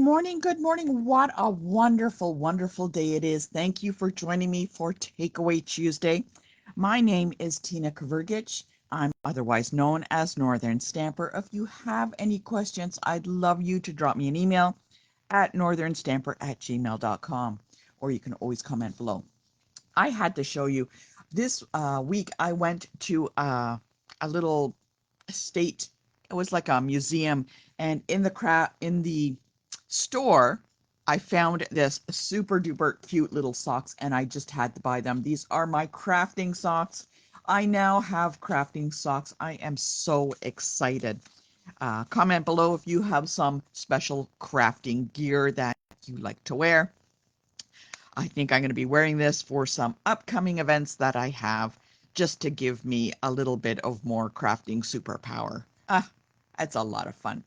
morning. Good morning. What a wonderful, wonderful day it is. Thank you for joining me for Takeaway Tuesday. My name is Tina Kavergich. I'm otherwise known as Northern Stamper. If you have any questions, I'd love you to drop me an email at northernstamper@gmail.com, or you can always comment below. I had to show you this week. I went to a little state. It was like a museum, and in the store, I found this super duper cute little socks, and I just had to buy them. These are my crafting socks. I now have crafting socks. I am so excited. Comment below if you have some special crafting gear that you like to wear. I think I'm going to be wearing this for some upcoming events that I have, just to give me a little bit of more crafting superpower. That's a lot of fun.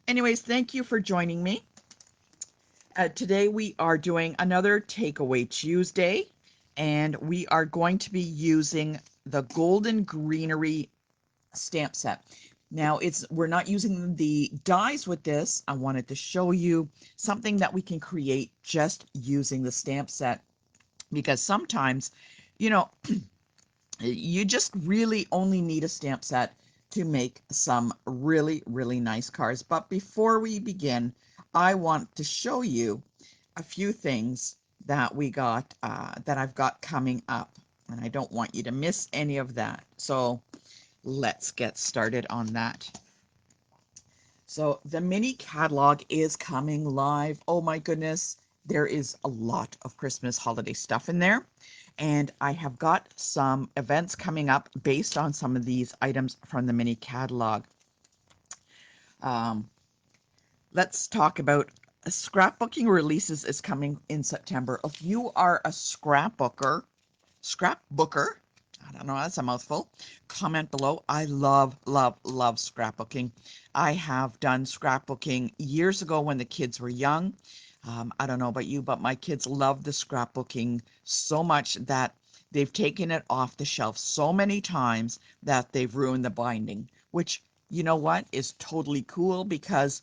Anyways, thank you for joining me. Today we are doing another Takeaway Tuesday, and we are going to be using the Golden Greenery stamp set. Now we're not using the dies with this. I wanted to show you something that we can create just using the stamp set, because sometimes, you know, you just really only need a stamp set to make some really, really nice cards. But before we begin, I want to show you a few things that we got, that I've got coming up, and I don't want you to miss any of that. So let's get started on that. So the mini catalog is coming live. Oh my goodness, there is a lot of Christmas holiday stuff in there. And I have got some events coming up based on some of these items from the mini catalog. Let's talk about scrapbooking releases is coming in September. If you are a scrapbooker, I don't know, that's a mouthful. Comment below. I love, love, love scrapbooking. I have done scrapbooking years ago when the kids were young. I don't know about you, but my kids love the scrapbooking so much that they've taken it off the shelf so many times that they've ruined the binding, which, you know what, is totally cool, because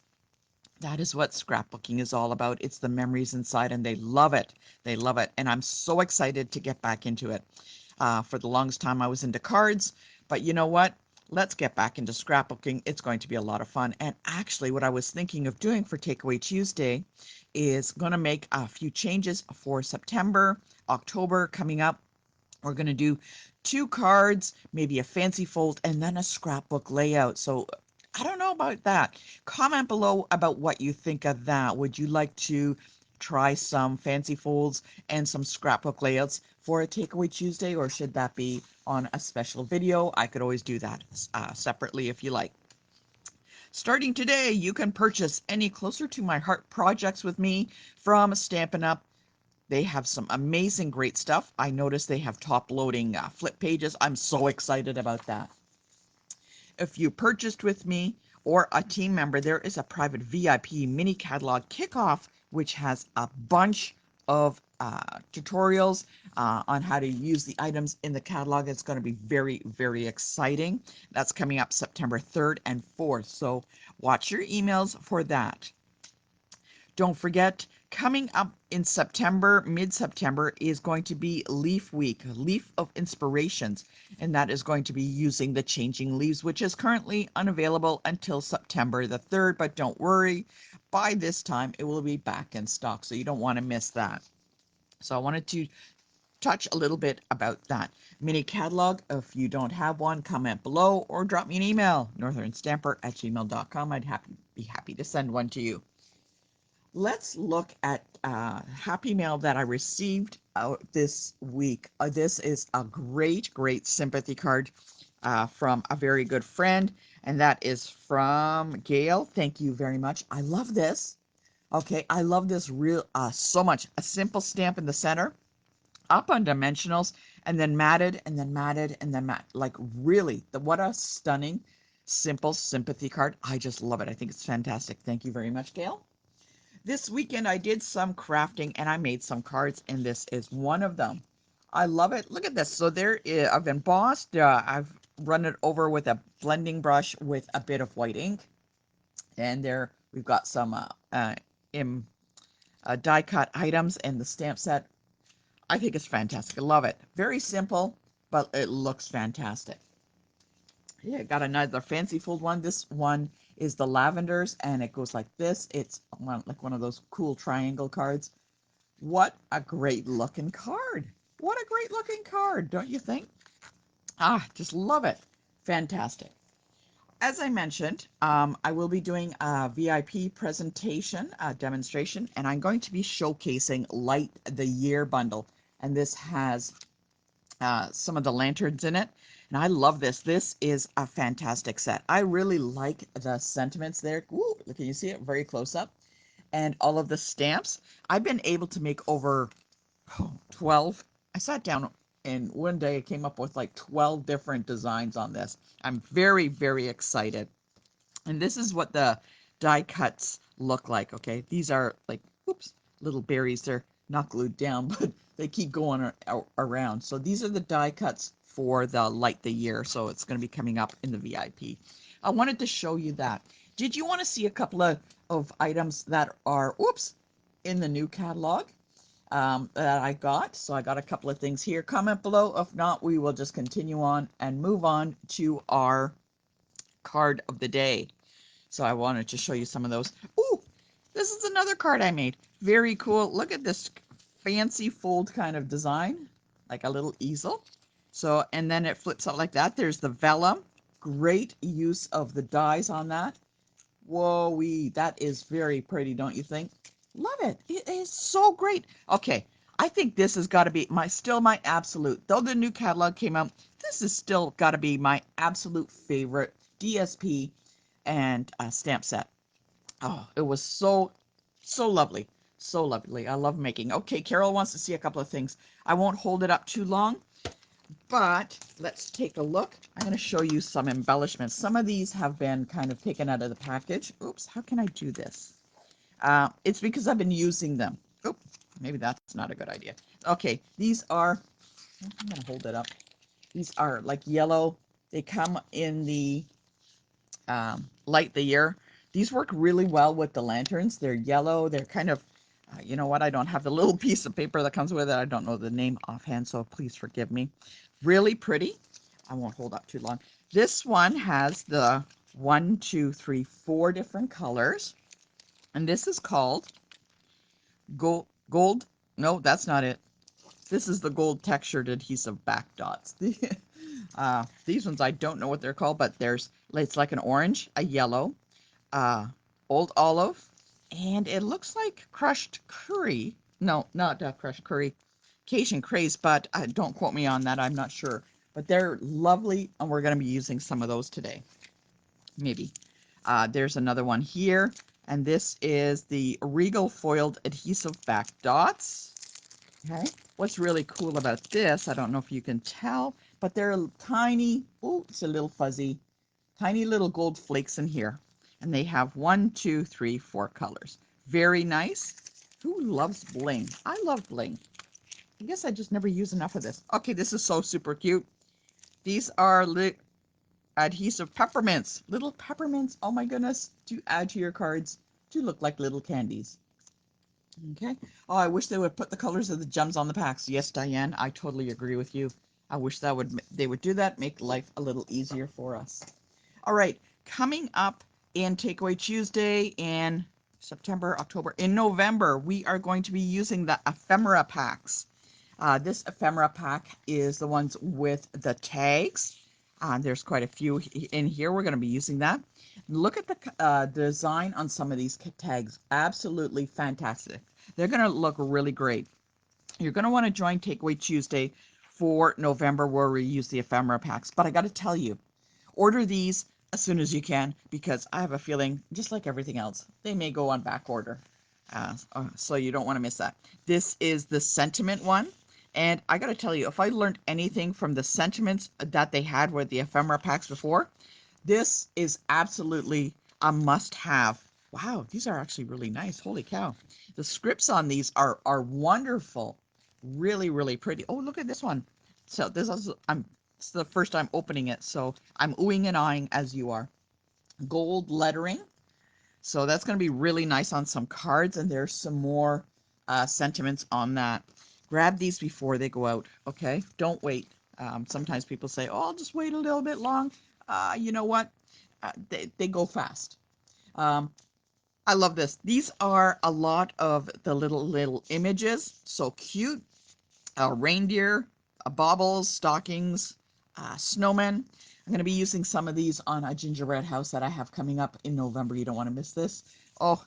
that is what scrapbooking is all about. It's the memories inside, and they love it. They love it. And I'm so excited to get back into it. For the longest time, I was into cards, but you know what? Let's get back into scrapbooking. It's going to be a lot of fun. And actually, what I was thinking of doing for Takeaway Tuesday is going to make a few changes for September, October coming up. We're going to do 2 cards, maybe a fancy fold, and then a scrapbook layout. So I don't know about that. Comment below about what you think of that. Would you like to try some fancy folds and some scrapbook layouts for a Takeaway Tuesday, or should that be on a special video? I could always do that separately if you like. Starting today, you can purchase any Closer to My Heart projects with me from Stampin' Up! They have some amazing, great stuff. I noticed they have top-loading flip pages. I'm so excited about that. If you purchased with me or a team member, there is a private VIP mini catalog kickoff, which has a bunch of tutorials on how to use the items in the catalog. It's going to be very, very exciting. That's coming up September 3rd and 4th. So watch your emails for that. Don't forget, coming up in September, mid-September, is going to be Leaf Week, Leaf of Inspirations, and that is going to be using the Changing Leaves, which is currently unavailable until September the 3rd, but don't worry, by this time it will be back in stock, so you don't want to miss that. So I wanted to touch a little bit about that mini catalog. If you don't have one, comment below or drop me an email, northernstamper@gmail.com. I'd be happy to send one to you. Let's look at Happy Mail that I received this week. This is a great, great sympathy card from a very good friend, and that is from Gail. Thank you very much. I love this. Okay, I love this real so much. A simple stamp in the center, up on dimensionals, and then matted, and then matted, and then matte. Like really, what a stunning, simple sympathy card. I just love it. I think it's fantastic. Thank you very much, Gail. This weekend I did some crafting and I made some cards, and this is one of them. I love it. Look at this. So I've embossed, I've run it over with a blending brush with a bit of white ink. And there we've got some in die cut items and the stamp set. I think it's fantastic. I love it. Very simple, but it looks fantastic. Yeah, got another fancy fold one. This one is the lavenders, and it goes like this. It's like one of those cool triangle cards. What a great looking card. What a great looking card, don't you think? Ah, just love it. Fantastic. As I mentioned, I will be doing a VIP presentation, demonstration, and I'm going to be showcasing Light the Year bundle. And this has some of the lanterns in it. And I love this. This is a fantastic set. I really like the sentiments there. Woo, can you see it very close up? And all of the stamps. I've been able to make over 12. I sat down and one day I came up with like 12 different designs on this. I'm very, very excited. And this is what the die cuts look like, okay? These are like, whoops, little berries. They're not glued down, but they keep going around. So these are the die cuts for the Light the Year. So it's going to be coming up in the VIP. I wanted to show you that. Did you want to see a couple of items that are, whoops, in the new catalog that I got? So I got a couple of things here. Comment below. If not, we will just continue on and move on to our card of the day. So I wanted to show you some of those. Ooh, this is another card I made. Very cool. Look at this fancy fold kind of design, like a little easel. So, and then it flips out like that. There's the vellum. Great use of the dies on that. Whoa-wee, that is very pretty, don't you think? Love it. It is so great. Okay, I think this has got to be still my absolute. Though the new catalog came out, this has still got to be my absolute favorite DSP and stamp set. Oh, it was so lovely. So lovely. I love making. Okay, Carol wants to see a couple of things. I won't hold it up too long, but let's take a look. I'm going to show you some embellishments. Some of these have been kind of taken out of the package. Oops, how can I do this? It's because I've been using them. Oops, maybe that's not a good idea. Okay, these are, I'm going to hold it up. These are like yellow. They come in the Light the Year. These work really well with the lanterns. They're yellow. They're kind of, you know what? I don't have the little piece of paper that comes with it. I don't know the name offhand, so please forgive me. Really pretty. I won't hold up too long. This one has the 1, 2, 3, 4 different colors. And this is called gold. No, that's not it. This is the gold textured adhesive back dots. These ones, I don't know what they're called, but it's like an orange, a yellow, old olive, and it looks like crushed curry. No, not crushed curry, Cajun craze, but don't quote me on that. I'm not sure. But they're lovely, and we're going to be using some of those today. Maybe. There's another one here, and this is the Regal Foiled Adhesive Back Dots. Okay. What's really cool about this, I don't know if you can tell, but they're tiny, oh, it's a little fuzzy, tiny little gold flakes in here. And they have 1, 2, 3, 4 colors. Very nice. Who loves bling? I love bling. I guess I just never use enough of this. Okay, this is so super cute. These are adhesive peppermints. Little peppermints, oh my goodness, to add to your cards to look like little candies. Okay. Oh, I wish they would put the colors of the gems on the packs. Yes, Diane, I totally agree with you. I wish they would do that, make life a little easier for us. All right, coming up in Takeaway Tuesday in September, October, in November, we are going to be using the ephemera packs. This ephemera pack is the ones with the tags. There's quite a few in here. We're going to be using that. Look at the design on some of these tags. Absolutely fantastic. They're going to look really great. You're going to want to join Takeaway Tuesday for November where we use the ephemera packs. But I got to tell you, order these as soon as you can because I have a feeling, just like everything else, they may go on back order. So you don't want to miss that. This is the sentiment one. And I got to tell you, if I learned anything from the sentiments that they had with the ephemera packs before, this is absolutely a must-have. Wow, these are actually really nice. Holy cow. The scripts on these are wonderful. Really, really pretty. Oh, look at this one. So this is, it's the first time opening it, so I'm oohing and eyeing as you are. Gold lettering. So that's going to be really nice on some cards, and there's some more sentiments on that. Grab these before they go out, okay? Don't wait. Sometimes people say, oh, I'll just wait a little bit long. You know what? They go fast. I love this. These are a lot of the little images. So cute. Reindeer, baubles, stockings, snowmen. I'm going to be using some of these on a gingerbread house that I have coming up in November. You don't want to miss this. Oh,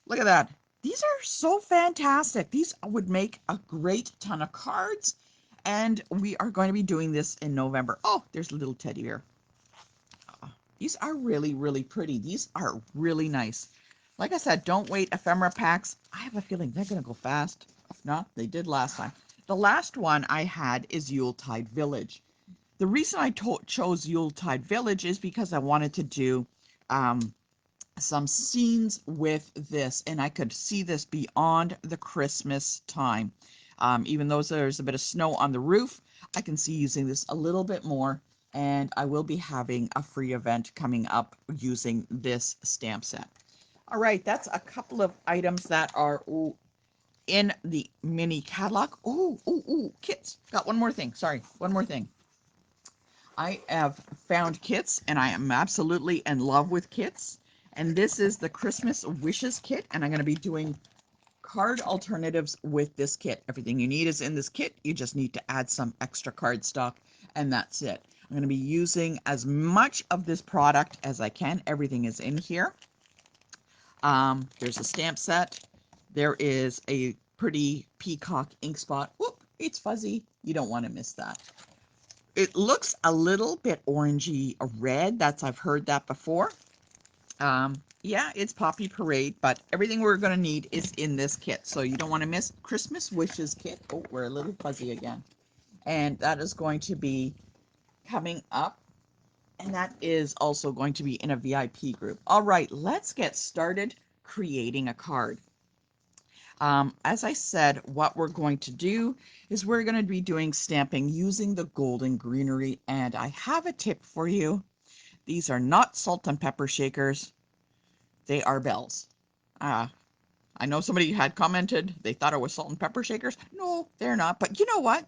look at that. These are so fantastic. These would make a great ton of cards. And we are going to be doing this in November. Oh, there's a little teddy bear. These are really, really pretty. These are really nice. Like I said, don't wait. Ephemera packs, I have a feeling they're going to go fast. If not, they did last time. The last one I had is Yuletide Village. The reason I chose Yuletide Village is because I wanted to do some scenes with this, and I could see this beyond the Christmas time. Even though there's a bit of snow on the roof, I can see using this a little bit more, and I will be having a free event coming up using this stamp set. All right, that's a couple of items that are in the mini catalog. Kits. Got one more thing. Sorry, one more thing. I have found kits, and I am absolutely in love with kits. And this is the Christmas Wishes kit, and I'm going to be doing card alternatives with this kit. Everything you need is in this kit. You just need to add some extra card stock, and that's it. I'm going to be using as much of this product as I can. Everything is in here. There's a stamp set. There is a pretty peacock ink spot. Whoop, it's fuzzy. You don't want to miss that. It looks a little bit orangey red. I've heard that before. Yeah, it's Poppy Parade, but everything we're going to need is in this kit. So you don't want to miss Christmas Wishes kit. Oh, we're a little fuzzy again. And that is going to be coming up. And that is also going to be in a VIP group. All right, let's get started creating a card. As I said, what we're going to do is we're going to be doing stamping using the golden greenery. And I have a tip for you. These are not salt and pepper shakers. They are bells. I know somebody had commented they thought it was salt and pepper shakers. No, they're not. But you know what?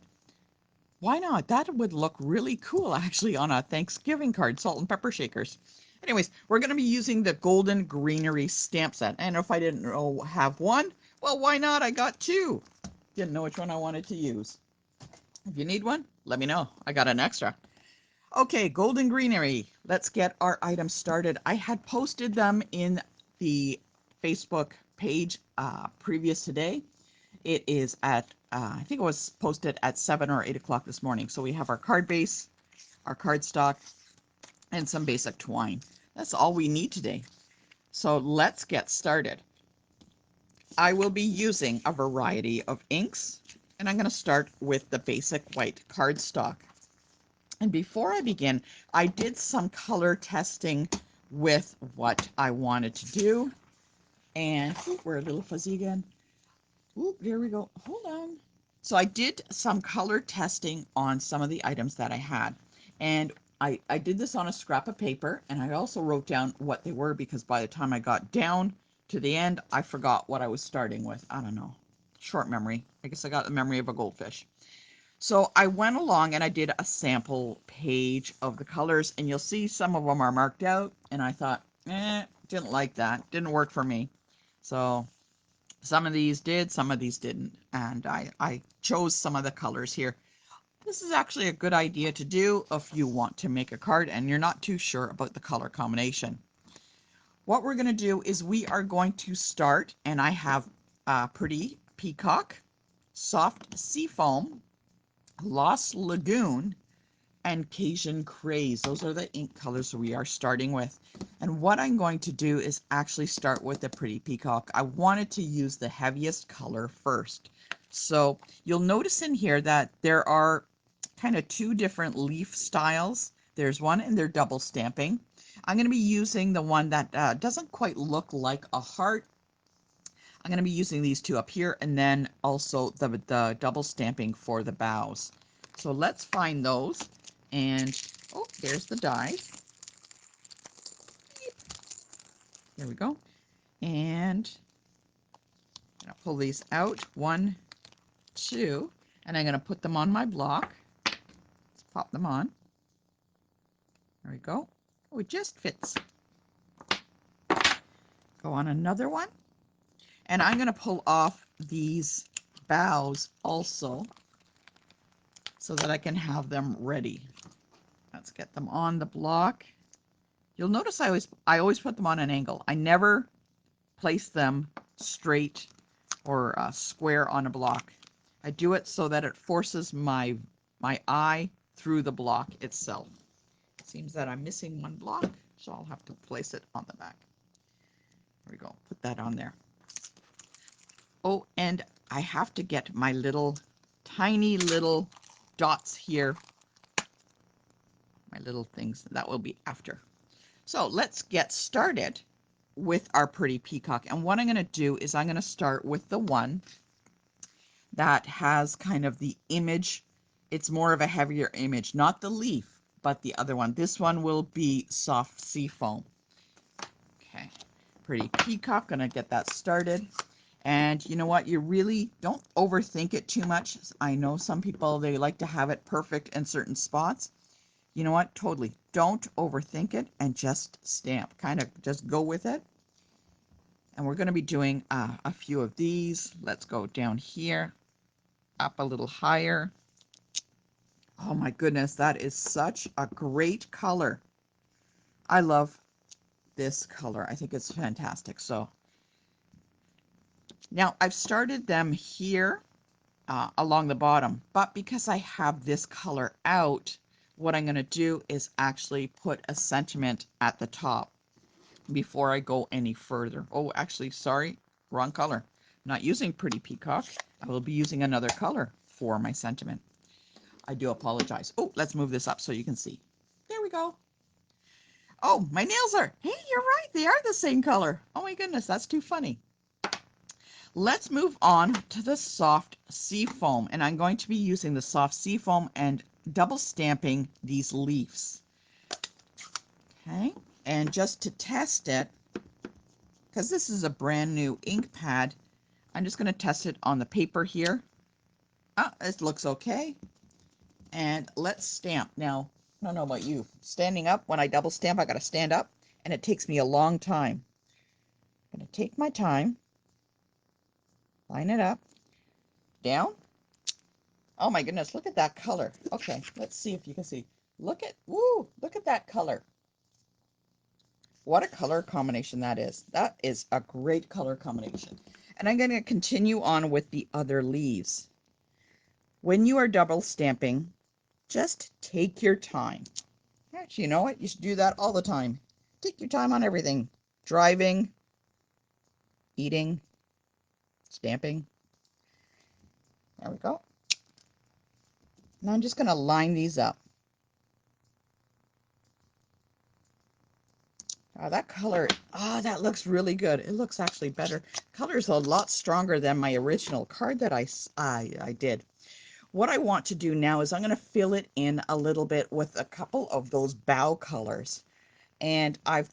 Why not? That would look really cool actually on a Thanksgiving card, salt and pepper shakers. Anyways, we're going to be using the golden greenery stamp set. And if I didn't have one, well, why not? I got two. Didn't know which one I wanted to use. If you need one, let me know. I got an extra. Okay, golden greenery. Let's get our items started. I had posted them in the Facebook page previous today. It is at, I think it was posted at 7 or 8 o'clock this morning. So we have our card base, our cardstock, and some basic twine. That's all we need today. So let's get started. I will be using a variety of inks, and I'm going to start with the basic white cardstock. And before I begin, I did some color testing with what I wanted to do. And we're a little fuzzy again. There we go. Hold on. So I did some color testing on some of the items that I had. And I did this on a scrap of paper, and I also wrote down what they were because by the time I got down to the end, I forgot what I was starting with. I don't know. Short memory. I guess I got the memory of a goldfish. So I went along and I did a sample page of the colors, and you'll see some of them are marked out, and I thought, didn't like that. Didn't work for me. So some of these did, some of these didn't. And I chose some of the colors here. This is actually a good idea to do if you want to make a card and you're not too sure about the color combination. What we're going to do is we are going to start, and I have Pretty Peacock, Soft Seafoam, Lost Lagoon, and Cajun Craze. Those are the ink colors we are starting with. And what I'm going to do is actually start with the Pretty Peacock. I wanted to use the heaviest color first. So you'll notice in here that there are kind of two different leaf styles. There's one and they're double stamping. I'm going to be using the one that doesn't quite look like a heart. I'm going to be using these two up here, and then also the double stamping for the bows. So let's find those. And, oh, there's the die. There we go. And I'm going to pull these out, 1, 2, and I'm going to put them on my block. Let's pop them on. There we go. Oh, it just fits. Go on another one. And I'm going to pull off these bows also so that I can have them ready. Let's get them on the block. You'll notice I always put them on an angle. I never place them straight or square on a block. I do it so that it forces my eye through the block itself. It seems that I'm missing one block, so I'll have to place it on the back. There we go. Put that on there. Oh, and I have to get my little tiny little dots here. My little things. That will be after. So let's get started with our pretty peacock. And what I'm going to do is I'm going to start with the one that has kind of the image. It's more of a heavier image, not the leaf, but the other one. This one will be soft sea foam. Okay, pretty peacock. Going to get that started. And you know what? You really don't overthink it too much. I know some people, they like to have it perfect in certain spots. You know what? Totally. Don't overthink it and just stamp. Kind of just go with it. And we're going to be doing a few of these. Let's go down here, up a little higher. Oh my goodness, that is such a great color. I love this color. I think it's fantastic. So now I've started them here along the bottom, but because I have this color out, what I'm going to do is actually put a sentiment at the top before I go any further. Oh, actually, sorry, wrong color. I'm not using Pretty Peacock. I will be using another color for my sentiment. I do apologize. Oh, let's move this up so you can see. There we go. Oh, my nails are, hey, you're right. They are the same color. Oh my goodness, that's too funny. Let's move on to the soft sea foam. And I'm going to be using the soft sea foam and double stamping these leaves. Okay. And just to test it, because this is a brand new ink pad, I'm just going to test it on the paper here. It looks okay. And let's stamp. Now, I don't know about you. Standing up, when I double stamp, I got to stand up, and it takes me a long time. I'm going to take my time, line it up, down. Oh my goodness, look at that color. Okay, let's see if you can see. Look at that color. What a color combination that is. That is a great color combination. And I'm going to continue on with the other leaves. When you are double stamping, just take your time. Actually, you know what? You should do that all the time. Take your time on everything. Driving, eating, stamping. There we go. Now I'm just going to line these up. That color, that looks really good. It looks actually better. Color is a lot stronger than my original card that I did. What I want to do now is I'm going to fill it in a little bit with a couple of those bow colors. And I'm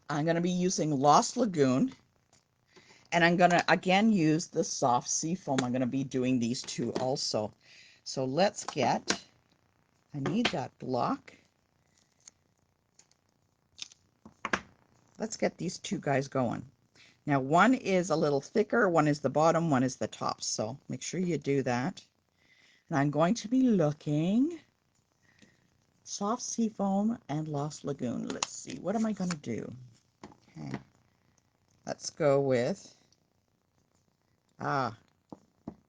going to be using Lost Lagoon. And I'm going to, again, use the soft sea foam. I'm going to be doing these two also. So I need that block. Let's get these two guys going. Now, one is a little thicker, one is the bottom, one is the top. So make sure you do that. And I'm going to be looking soft sea foam and Lost Lagoon. Let's see, what am I going to do? Okay, let's go with, going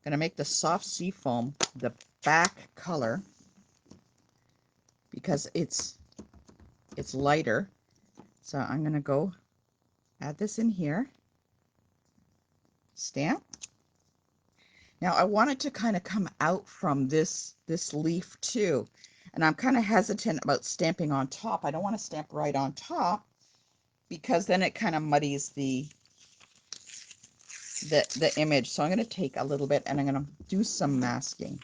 to make the soft sea foam the back color because it's lighter. So I'm going to go add this in here. Stamp. Now I want it to kind of come out from this leaf too. And I'm kind of hesitant about stamping on top. I don't want to stamp right on top because then it kind of muddies the image. So I'm going to take a little bit and I'm going to do some masking.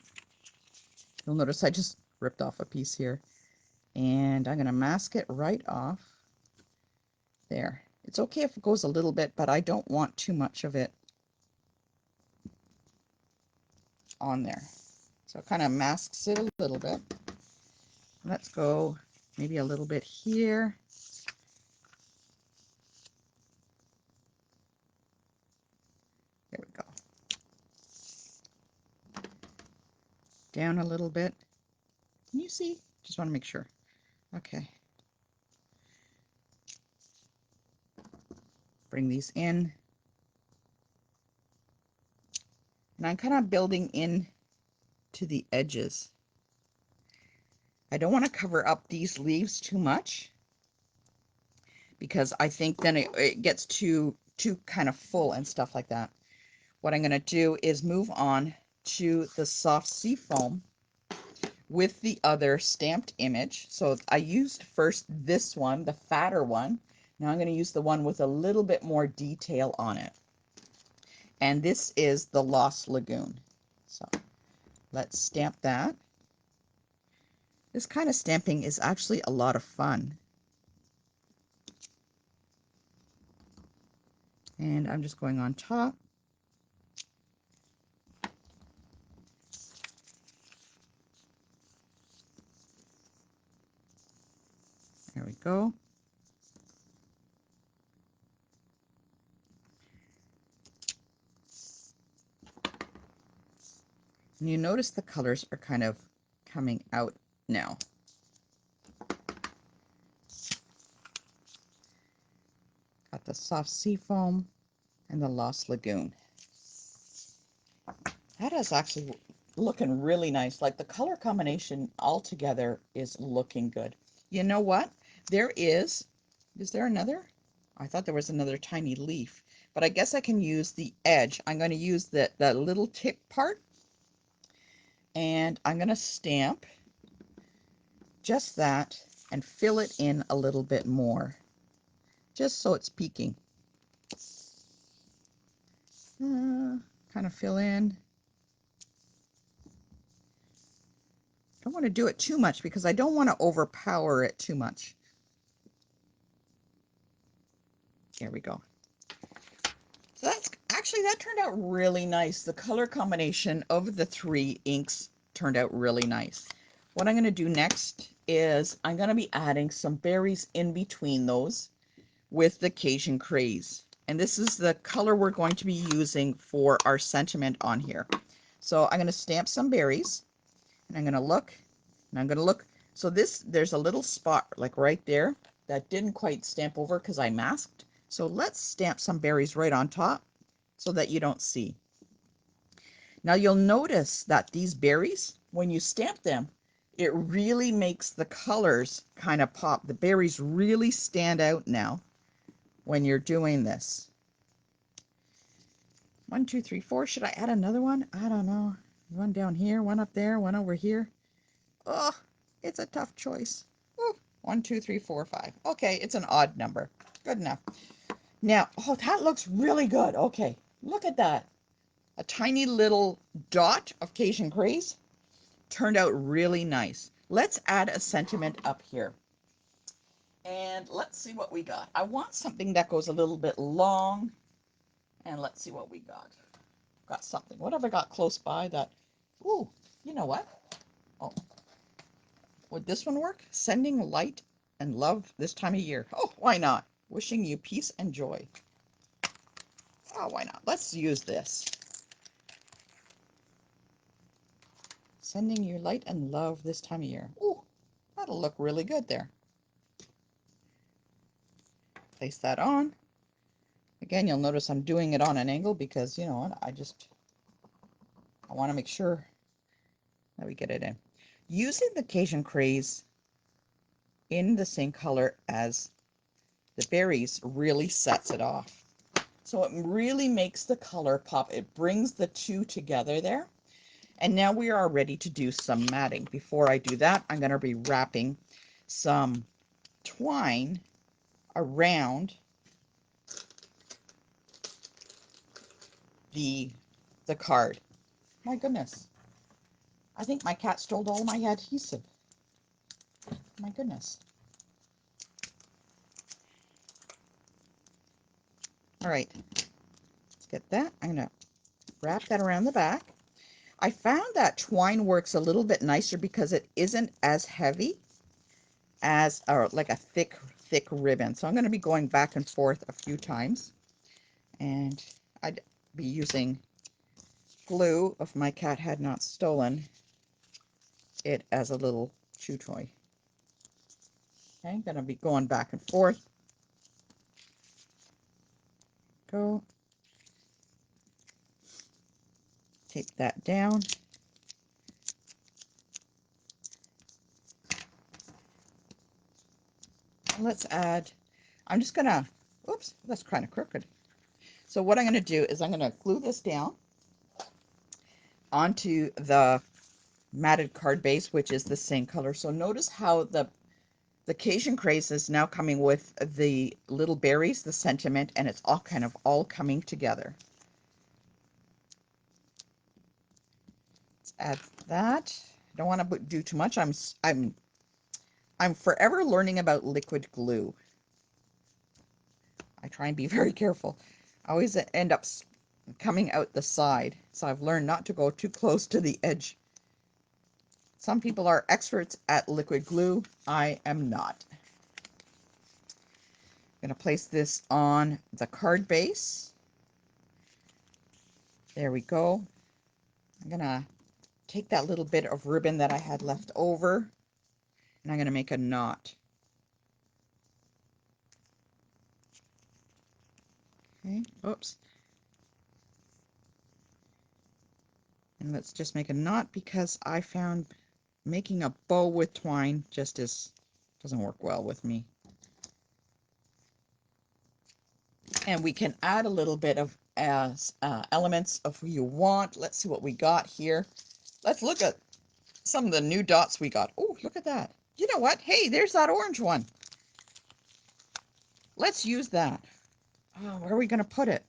You'll notice I just ripped off a piece here. And I'm going to mask it right off there. It's okay if it goes a little bit, but I don't want too much of it on there. So it kind of masks it a little bit. Let's go maybe a little bit here. There we go. Down a little bit. Can you see? Just want to make sure. Okay. Bring these in. And I'm kind of building in to the edges. I don't want to cover up these leaves too much because I think then it gets too kind of full and stuff like that. What I'm going to do is move on to the soft sea foam with the other stamped image. So I used first this one, the fatter one. Now I'm going to use the one with a little bit more detail on it. And this is the Lost Lagoon. So let's stamp that. This kind of stamping is actually a lot of fun. And I'm just going on top. There we go. And you notice the colors are kind of coming out now. Got the soft sea foam and the Lost Lagoon. That is actually looking really nice. Like the color combination altogether is looking good. You know what? Is there another? I thought there was another tiny leaf, but I guess I can use the edge. I'm going to use the little tip part, and I'm going to stamp just that and fill it in a little bit more, just so it's peeking. Kind of fill in. Don't want to do it too much because I don't want to overpower it too much. There we go. So that turned out really nice. The color combination of the three inks turned out really nice. What I'm going to do next is I'm going to be adding some berries in between those with the Cajun Craze. And this is the color we're going to be using for our sentiment on here. So I'm going to stamp some berries, and I'm going to look, and I'm going to look. So there's a little spot like right there that didn't quite stamp over because I masked. So let's stamp some berries right on top so that you don't see. Now you'll notice that these berries, when you stamp them, it really makes the colors kind of pop. The berries really stand out now when you're doing this. 1, 2, 3, 4. Should I add another one? I don't know. One down here, one up there, one over here. Oh, it's a tough choice. Ooh, 1, 2, 3, 4, 5. Okay, it's an odd number. Good enough. Now, oh, that looks really good. Okay, look at that. A tiny little dot of Cajun Craze turned out really nice. Let's add a sentiment up here. And let's see what we got. I want something that goes a little bit long. And let's see what we got. Got something. What have I got close by that? Ooh, you know what? Oh, would this one work? Sending light and love this time of year. Oh, why not? Wishing you peace and joy. Oh, why not? Let's use this. Sending you light and love this time of year. Ooh, that'll look really good there. Place that on. Again, you'll notice I'm doing it on an angle because, you know, I want to make sure that we get it in. Using the Cajun Craze in the same color as the berries really sets it off. So it really makes the color pop. It brings the two together there. And now we are ready to do some matting. Before I do that, I'm going to be wrapping some twine around the card. My goodness. I think my cat stole all my adhesive. My goodness. All right, let's get that. I'm going to wrap that around the back. I found that twine works a little bit nicer because it isn't as heavy as, or like a thick ribbon. So I'm going to be going back and forth a few times. And I'd be using glue if my cat had not stolen it as a little chew toy. Okay, I'm going to be going back and forth. Go. Tape that down. And let's add, I'm just going to, oops, that's kind of crooked. So what I'm going to do is I'm going to glue this down onto the matted card base, which is the same color. So notice how the Cajun Craze is now coming with the little berries, the sentiment, and it's all kind of all coming together. Let's add that. I don't want to do too much. I'm forever learning about liquid glue. I try and be very careful. I always end up coming out the side, so I've learned not to go too close to the edge. Some people are experts at liquid glue. I am not. I'm going to place this on the card base. There we go. I'm going to take that little bit of ribbon that I had left over, and I'm going to make a knot. Okay, oops. And let's just make a knot because I found making a bow with twine just doesn't work well with me. And we can add a little bit of elements if you want. Let's see what we got here. Let's look at some of the new dots we got. Oh, look at that. You know what? Hey, there's that orange one. Let's use that. Oh, where are we going to put it?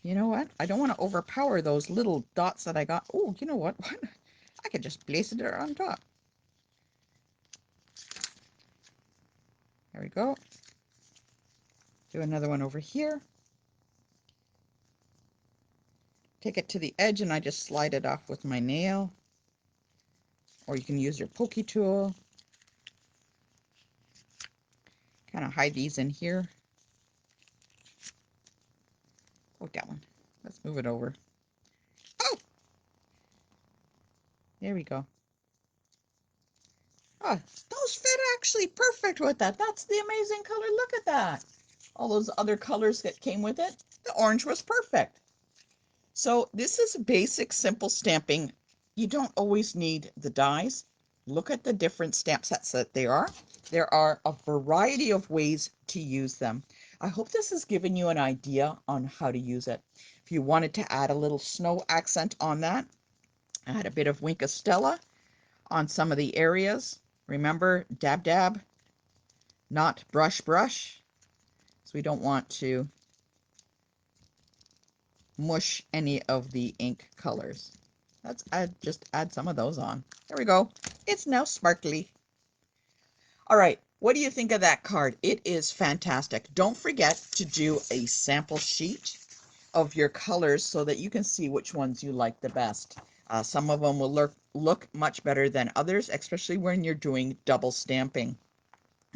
You know what? I don't want to overpower those little dots that I got. Oh, you know what? I could just place it there on top. There we go. Do another one over here. Take it to the edge and I just slide it off with my nail. Or you can use your pokey tool. Kind of hide these in here. Oh, that one. Let's move it over. Oh! There we go. Oh, those fit actually perfect with that. That's the amazing color. Look at that. All those other colors that came with it. The orange was perfect. So this is basic, simple stamping. You don't always need the dies. Look at the different stamp sets that there are. There are a variety of ways to use them. I hope this has given you an idea on how to use it. If you wanted to add a little snow accent on that, add a bit of Wink of Stella on some of the areas. Remember, dab, dab, not brush, brush. So we don't want to mush any of the ink colors. Let's just add some of those on. There we go. It's now sparkly. All right, what do you think of that card? It is fantastic. Don't forget to do a sample sheet of your colors so that you can see which ones you like the best. Some of them will look much better than others, especially when you're doing double stamping.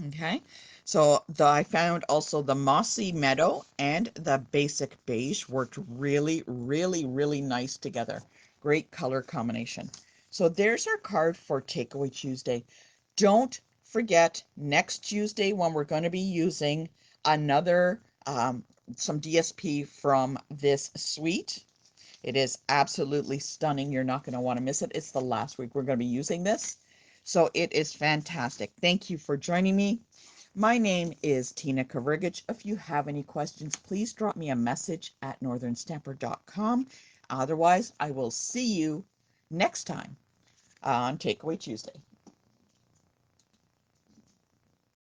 Okay, so I found also the Mossy Meadow and the Basic Beige worked really, really, really nice together. Great color combination. So there's our card for Takeaway Tuesday. Don't forget next Tuesday when we're going to be using another, some DSP from this suite. It is absolutely stunning. You're not going to want to miss it. It's the last week we're going to be using this. So it is fantastic. Thank you for joining me. My name is Tina Kavrigich. If you have any questions, please drop me a message at northernstamper.com. Otherwise, I will see you next time on Takeaway Tuesday.